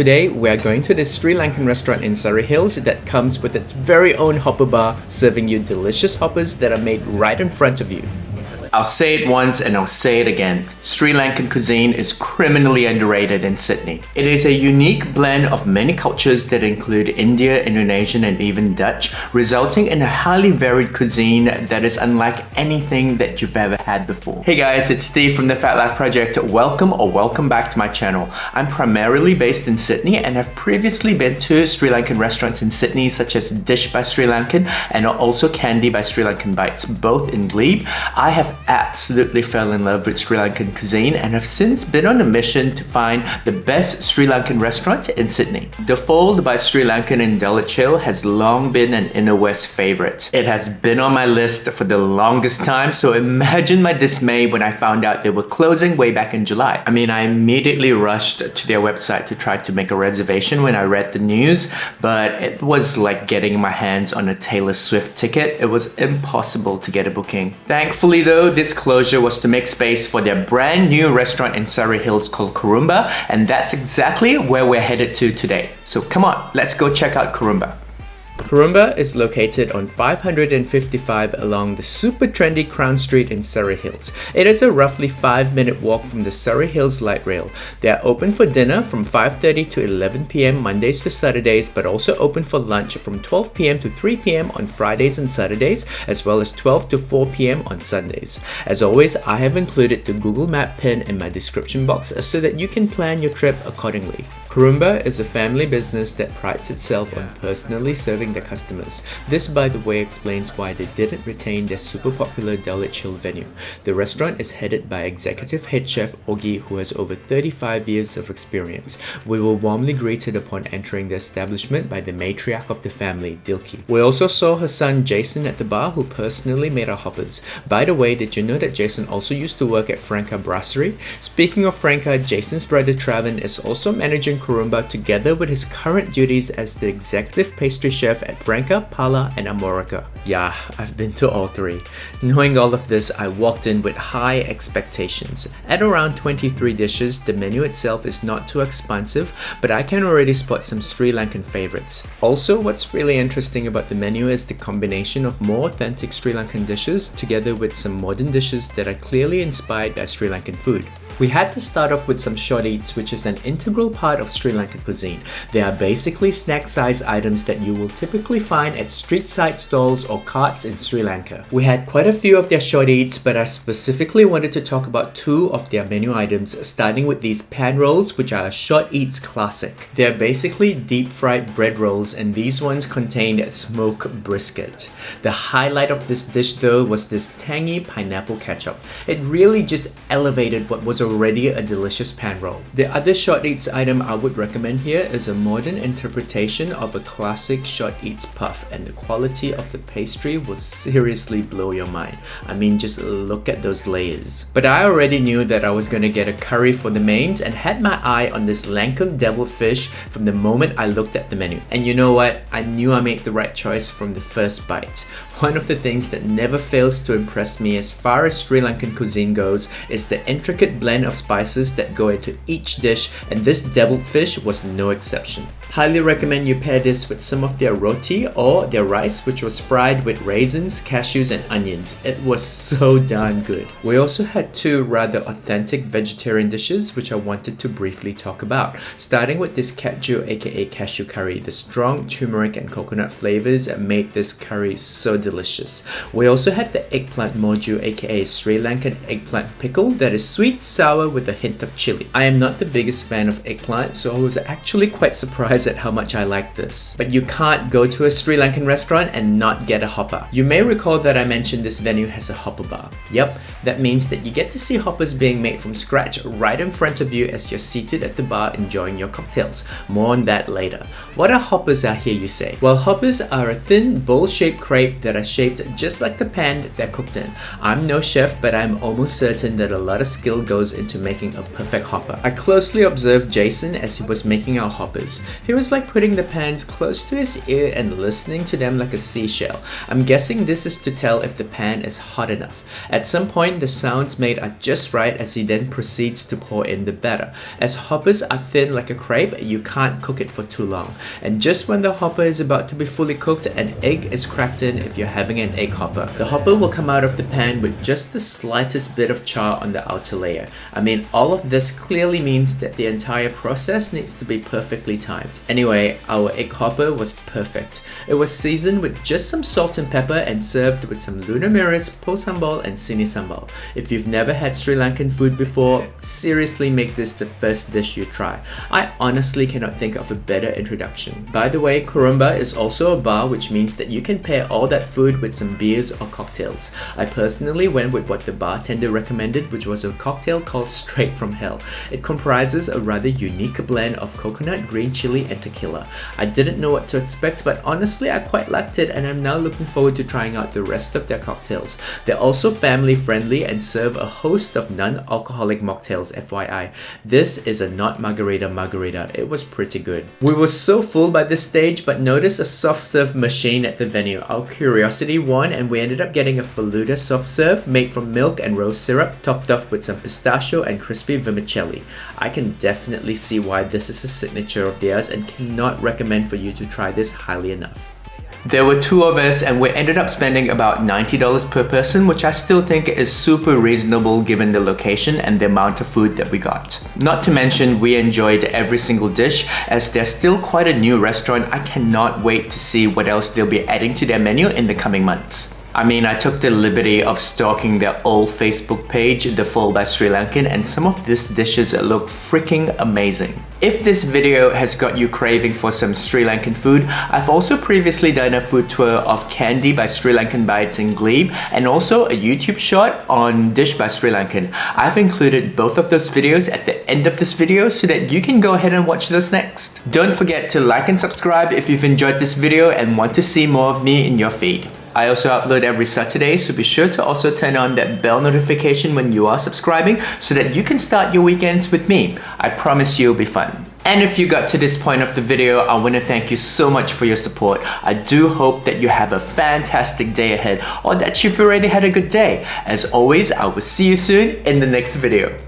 Today, we are going to this Sri Lankan restaurant in Surry Hills that comes with its very own hopper bar, serving you delicious hoppers that are made right in front of you. I'll say it once and I'll say it again. Sri Lankan cuisine is criminally underrated in Sydney. It is a unique blend of many cultures that include India, Indonesian and even Dutch, resulting in a highly varied cuisine that is unlike anything that you've ever had before. Hey guys, it's Steve from the Fat Life Project. Welcome back to my channel. I'm primarily based in Sydney and have previously been to Sri Lankan restaurants in Sydney such as Dish by Sri Lankan and also Candy by Sri Lankan Bites, both in Glebe. I have absolutely fell in love with Sri Lankan cuisine and have since been on a mission to find the best Sri Lankan restaurant in Sydney. The Fold by Sri Lankan in Dulwich Hill has long been an Inner West favorite. It has been on my list for the longest time, so imagine my dismay when I found out they were closing way back in July. I immediately rushed to their website to try to make a reservation when I read the news, but it was like getting my hands on a Taylor Swift ticket. It was impossible to get a booking. Thankfully though, this closure was to make space for their brand new restaurant in Surry Hills called Kurumba, and that's exactly where we're headed to today. So come on, let's go check out Kurumba. Kurumba is located on 555 along the super trendy Crown Street in Surry Hills. It is a roughly 5-minute walk from the Surry Hills light rail. They are open for dinner from 5:30 to 11 p.m. Mondays to Saturdays, but also open for lunch from 12 p.m. to 3 p.m. on Fridays and Saturdays, as well as 12 to 4 p.m. on Sundays. As always, I have included the Google Map pin in my description box so that you can plan your trip accordingly. Kurumba is a family business that prides itself on personally serving their customers. This, by the way, explains why they didn't retain their super popular Dulwich Hill venue. The restaurant is headed by executive head chef Ogi, who has over 35 years of experience. We were warmly greeted upon entering the establishment by the matriarch of the family, Dilki. We also saw her son Jason at the bar, who personally made our hoppers. By the way, did you know that Jason also used to work at Franca Brasserie? Speaking of Franca, Jason's brother Traven is also managing Kurumba together with his current duties as the executive pastry chef at Franca, Pala and Amorica. Yeah, I've been to all three. Knowing all of this, I walked in with high expectations. At around 23 dishes, the menu itself is not too expansive, but I can already spot some Sri Lankan favorites. Also, what's really interesting about the menu is the combination of more authentic Sri Lankan dishes together with some modern dishes that are clearly inspired by Sri Lankan food. We had to start off with some short eats, which is an integral part of Sri Lankan cuisine. They are basically snack-sized items that you will typically find at street-side stalls or carts in Sri Lanka. We had quite a few of their short eats, but I specifically wanted to talk about two of their menu items, starting with these pan rolls, which are a short eats classic. They are basically deep-fried bread rolls, and these ones contained smoked brisket. The highlight of this dish though was this tangy pineapple ketchup. It really just elevated what was already a delicious pan roll. The other short eats item I would recommend here is a modern interpretation of a classic short eats puff, and the quality of the pastry will seriously blow your mind. Just look at those layers. But I already knew that I was gonna get a curry for the mains and had my eye on this Lankan devil fish from the moment I looked at the menu. And you know what? I knew I made the right choice from the first bite. One of the things that never fails to impress me as far as Sri Lankan cuisine goes is the intricate blend of spices that go into each dish, and this deviled fish was no exception. Highly recommend you pair this with some of their roti or their rice, which was fried with raisins, cashews and onions. It was so darn good. We also had two rather authentic vegetarian dishes which I wanted to briefly talk about, starting with this Kadju aka Cashew Curry. The strong turmeric and coconut flavors made this curry so delicious. We also had the Eggplant Moju aka Sri Lankan eggplant pickle that is sweet, sour with a hint of chili. I am not the biggest fan of eggplant, so I was actually quite surprised at how much I like this. But you can't go to a Sri Lankan restaurant and not get a hopper. You may recall that I mentioned this venue has a hopper bar. Yep, that means that you get to see hoppers being made from scratch right in front of you as you're seated at the bar enjoying your cocktails. More on that later. What are hoppers out here, you say? Well, hoppers are a thin, bowl-shaped crepe that are shaped just like the pan that they're cooked in. I'm no chef, but I'm almost certain that a lot of skill goes into making a perfect hopper. I closely observed Jason as he was making our hoppers. He He was like putting the pans close to his ear and listening to them like a seashell. I'm guessing this is to tell if the pan is hot enough. At some point, the sounds made are just right as he then proceeds to pour in the batter. As hoppers are thin like a crepe, you can't cook it for too long. And just when the hopper is about to be fully cooked, an egg is cracked in if you're having an egg hopper. The hopper will come out of the pan with just the slightest bit of char on the outer layer. I mean, all of this clearly means that the entire process needs to be perfectly timed. Anyway, our egg hopper was perfect. It was seasoned with just some salt and pepper and served with some Lunu Miris, Sambol and Seeni Sambol. If you've never had Sri Lankan food before, seriously make this the first dish you try. I honestly cannot think of a better introduction. By the way, Kurumba is also a bar, which means that you can pair all that food with some beers or cocktails. I personally went with what the bartender recommended, which was a cocktail called Straight from Hell. It comprises a rather unique blend of coconut, green chili and tequila. I didn't know what to expect, but honestly I quite liked it, and I'm now looking forward to trying out the rest of their cocktails. They're also family friendly and serve a host of non-alcoholic mocktails, FYI. This is a not margarita. It was pretty good. We were so full by this stage, but noticed a soft serve machine at the venue. Our curiosity won, and we ended up getting a Faluda soft serve made from milk and rose syrup, topped off with some pistachio and crispy vermicelli. I can definitely see why this is a signature of theirs and cannot recommend for you to try this highly enough. There were two of us and we ended up spending about $90 per person, which I still think is super reasonable given the location and the amount of food that we got. Not to mention, we enjoyed every single dish. As they're still quite a new restaurant, I cannot wait to see what else they'll be adding to their menu in the coming months. I mean, I took the liberty of stalking their old Facebook page, The Fall by Sri Lankan, and some of these dishes look freaking amazing. If this video has got you craving for some Sri Lankan food, I've also previously done a food tour of Candy by Sri Lankan Bites in Glebe, and also a YouTube short on Dish by Sri Lankan. I've included both of those videos at the end of this video so that you can go ahead and watch those next. Don't forget to like and subscribe if you've enjoyed this video and want to see more of me in your feed. I also upload every Saturday, so be sure to also turn on that bell notification when you are subscribing so that you can start your weekends with me. I promise you it'll be fun. And if you got to this point of the video, I want to thank you so much for your support. I do hope that you have a fantastic day ahead, or that you've already had a good day. As always, I will see you soon in the next video.